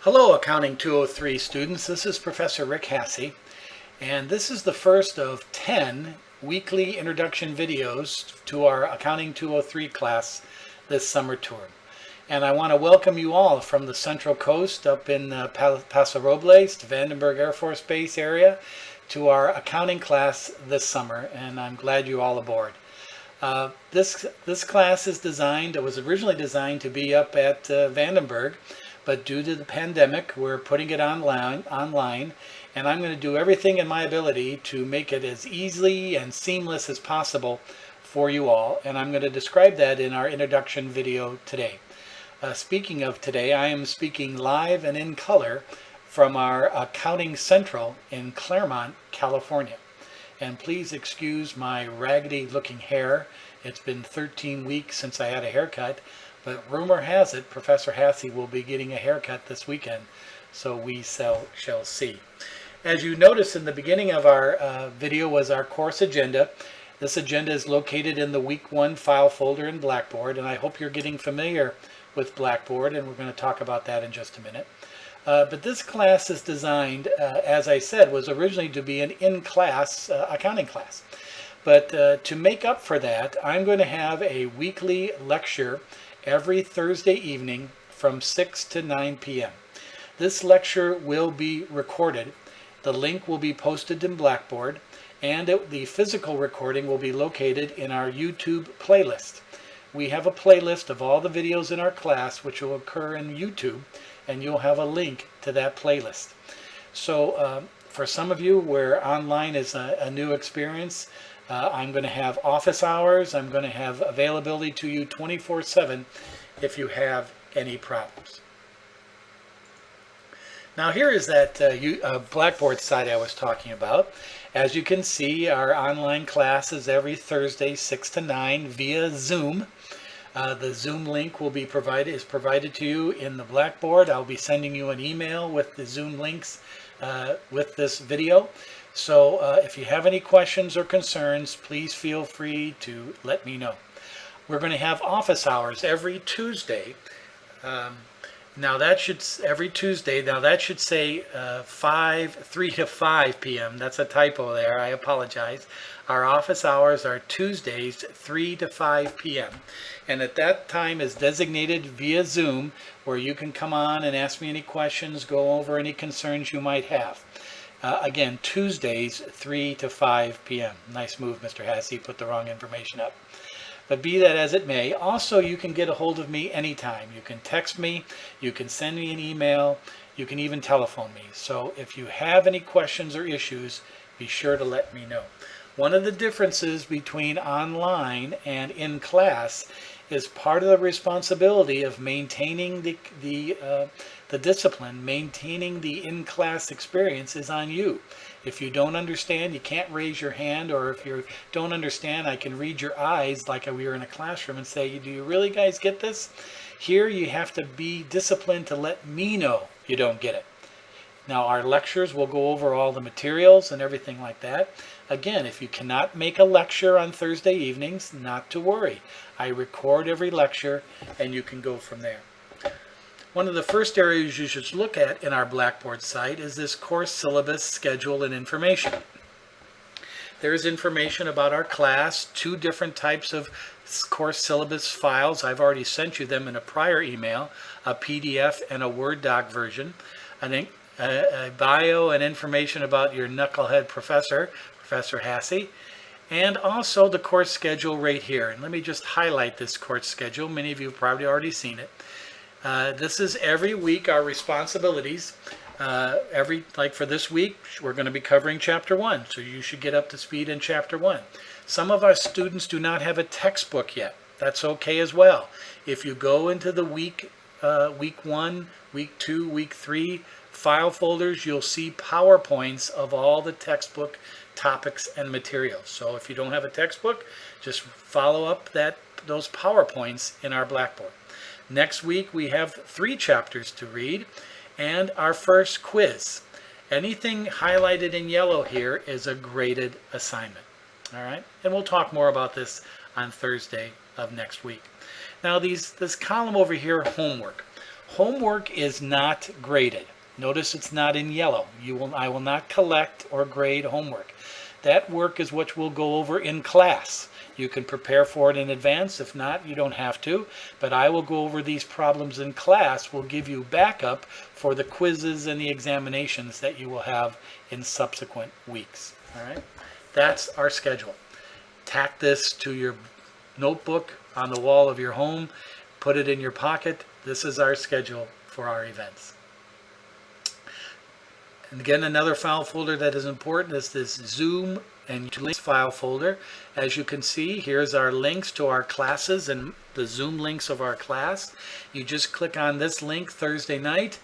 Hello, Accounting 203 students. This is Professor Rick Hassey, and this is the first of 10 weekly introduction videos to our Accounting 203 class this summer term. And I want to welcome you all from the Central Coast up in Paso Robles to Vandenberg Air Force Base area to our accounting class this summer, and I'm glad you're all aboard. This class is designed, it was originally designed to be up at Vandenberg, but due to the pandemic, we're putting it online, and I'm going to do everything in my ability to make it as easily and seamless as possible for you all, and I'm going to describe that in our introduction video today. Speaking of today, I am speaking live and in color from our Accounting Central in Claremont, California. And please excuse my raggedy looking hair. It's been 13 weeks since I had a haircut, but rumor has it Professor Hassey will be getting a haircut this weekend, so we shall see. As you noticed in the beginning of our video was our course agenda. This agenda is located in the Week 1 file folder in Blackboard, and I hope you're getting familiar with Blackboard, and we're going to talk about that in just a minute. But this class is designed, as I said, was originally to be an in-class accounting class. But to make up for that, I'm going to have a weekly lecture every Thursday evening from 6 to 9 p.m. This lecture will be recorded. The link will be posted in Blackboard, and the physical recording will be located in our YouTube playlist. We have a playlist of all the videos in our class which will occur in YouTube, and you'll have a link to that playlist. So for some of you where online is a new experience, I'm going to have office hours. I'm going to have availability to you 24/7 if you have any problems. Now here is that Blackboard site I was talking about. As you can see, our online class is every Thursday 6 to 9 via Zoom. The Zoom link will be provided to you in the Blackboard. I'll be sending you an email with the Zoom links with this video. So if you have any questions or concerns, please feel free to let me know. We're going to have office hours every Tuesday. Now that should say 3 to 5 p.m. That's a typo there. I apologize. Our office hours are Tuesdays 3 to 5 p.m. And at that time is designated via Zoom, where you can come on and ask me any questions, go over any concerns you might have. Again, Tuesdays 3 to 5 p.m. Nice move, Mr. Hassey. Put the wrong information up. But be that as it may, also you can get a hold of me anytime. You can text me, you can send me an email, you can even telephone me. So if you have any questions or issues, be sure to let me know. One of the differences between online and in class is part of the responsibility of maintaining the discipline, maintaining the in-class experience is on you. If you don't understand, you can't raise your hand, or if you don't understand, I can read your eyes like we were in a classroom and say, do you really guys get this? Here you have to be disciplined to let me know you don't get it. Now our lectures will go over all the materials and everything like that. Again, if you cannot make a lecture on Thursday evenings, not to worry. I record every lecture and you can go from there. One of the first areas you should look at in our Blackboard site is this course syllabus, schedule, and information. There's information about our class, 2 different types of course syllabus files. I've already sent you them in a prior email, a PDF and a Word doc version. A bio and information about your knucklehead professor, Professor Hassey, and also the course schedule right here. And let me just highlight this course schedule. Many of you have probably already seen it. This is every week our responsibilities. Like for this week, we're going to be covering Chapter 1, so you should get up to speed in Chapter 1. Some of our students do not have a textbook yet. That's okay as well. If you go into the week 1, week 2, week 3 file folders, you'll see PowerPoints of all the textbook topics and materials. So if you don't have a textbook, just follow up those PowerPoints in our Blackboard. Next week we have 3 chapters to read and our first quiz. Anything highlighted in yellow here is a graded assignment. All right, and we'll talk more about this on Thursday of next week. Now this column over here, homework. Homework is not graded. Notice it's not in yellow. I will not collect or grade homework. That work is what we'll go over in class. You can prepare for it in advance. If not, you don't have to. But I will go over these problems in class. We'll give you backup for the quizzes and the examinations that you will have in subsequent weeks. All right? That's our schedule. Tack this to your notebook on the wall of your home. Put it in your pocket. This is our schedule for our events. And again, another file folder that is important is this Zoom and links file folder. As you can see, here's our links to our classes and the Zoom links of our class. You just click on this link Thursday night.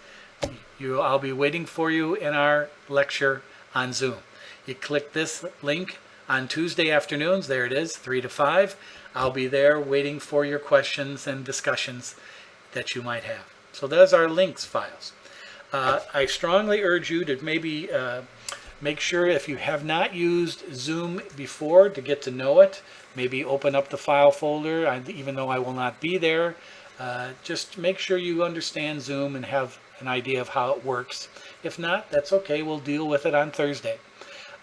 I'll be waiting for you in our lecture on Zoom. You click this link on Tuesday afternoons. There it is, 3 to 5. I'll be there waiting for your questions and discussions that you might have. So those are links files. I strongly urge you to maybe make sure, if you have not used Zoom before, to get to know it. Maybe open up the file folder, even though I will not be there. Just make sure you understand Zoom and have an idea of how it works. If not, that's okay. We'll deal with it on Thursday.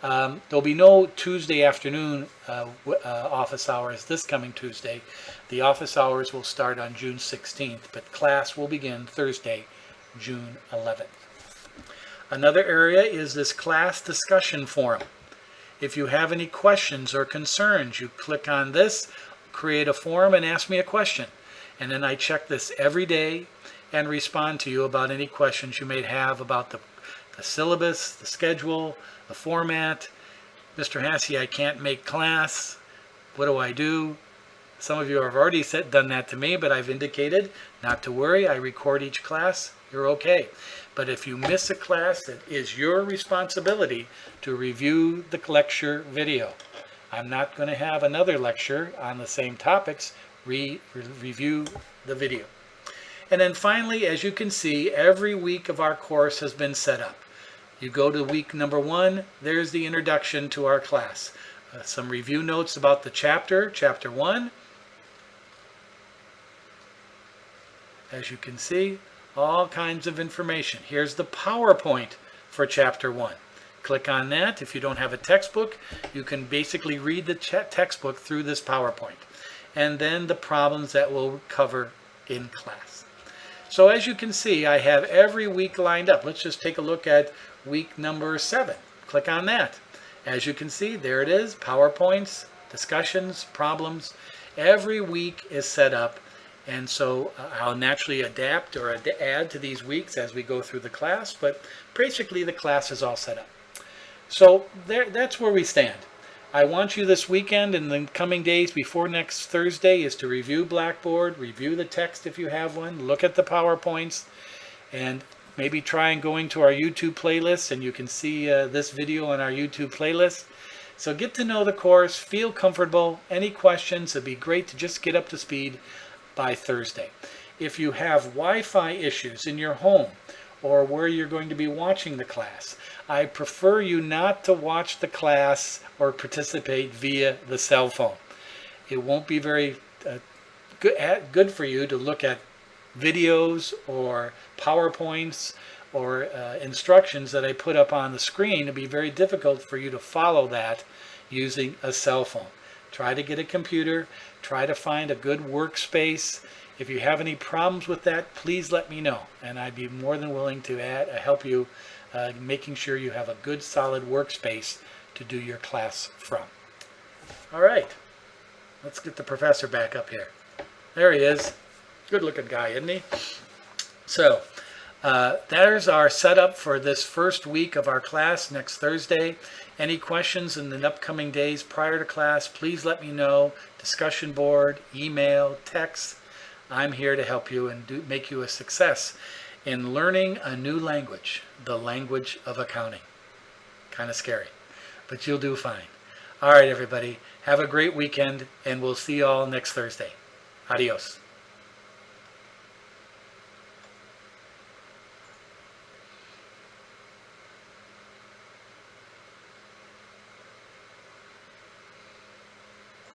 There'll be no Tuesday afternoon office hours this coming Tuesday. The office hours will start on June 16th, but class will begin Thursday, June 11th. Another area is this class discussion forum. If you have any questions or concerns, you click on this, create a forum, and ask me a question. And then I check this every day and respond to you about any questions you may have about the syllabus, the schedule, the format. Mr. Hassey, I can't make class. What do I do? Some of you have already done that to me, but I've indicated not to worry. I record each class. You're okay. But if you miss a class, it is your responsibility to review the lecture video. I'm not going to have another lecture on the same topics. Review the video. And then finally, as you can see, every week of our course has been set up. You go to week number 1, there's the introduction to our class. Some review notes about the chapter 1. As you can see, all kinds of information. Here's the PowerPoint for chapter 1. Click on that. If you don't have a textbook, you can basically read the textbook through this PowerPoint. And then the problems that we'll cover in class. So as you can see, I have every week lined up. Let's just take a look at week number 7. Click on that. As you can see, there it is, PowerPoints, discussions, problems. Every week is set up, and so I'll naturally adapt or add to these weeks as we go through the class, but basically the class is all set up. So that's where we stand. I want you this weekend and the coming days before next Thursday is to review Blackboard, review the text if you have one, look at the PowerPoints, and maybe try and going to our YouTube playlist, and you can see this video on our YouTube playlist. So get to know the course, feel comfortable. Any questions, it'd be great to just get up to speed by Thursday. If you have Wi-Fi issues in your home or where you're going to be watching the class, I prefer you not to watch the class or participate via the cell phone. It won't be very good for you to look at videos or PowerPoints or instructions that I put up on the screen. It'd be very difficult for you to follow that using a cell phone. Try to get a computer. Try to find a good workspace. If you have any problems with that, please let me know, and I'd be more than willing to help you making sure you have a good solid workspace to do your class from. All right, let's get the professor back up here. There he is. Good looking guy, isn't he? So there's our setup for this first week of our class next Thursday. Any questions in the upcoming days prior to class, please let me know. Discussion board, email, text. I'm here to help you and make you a success in learning a new language, the language of accounting. Kind of scary, but you'll do fine. All right, everybody, have a great weekend, and we'll see you all next Thursday. Adios.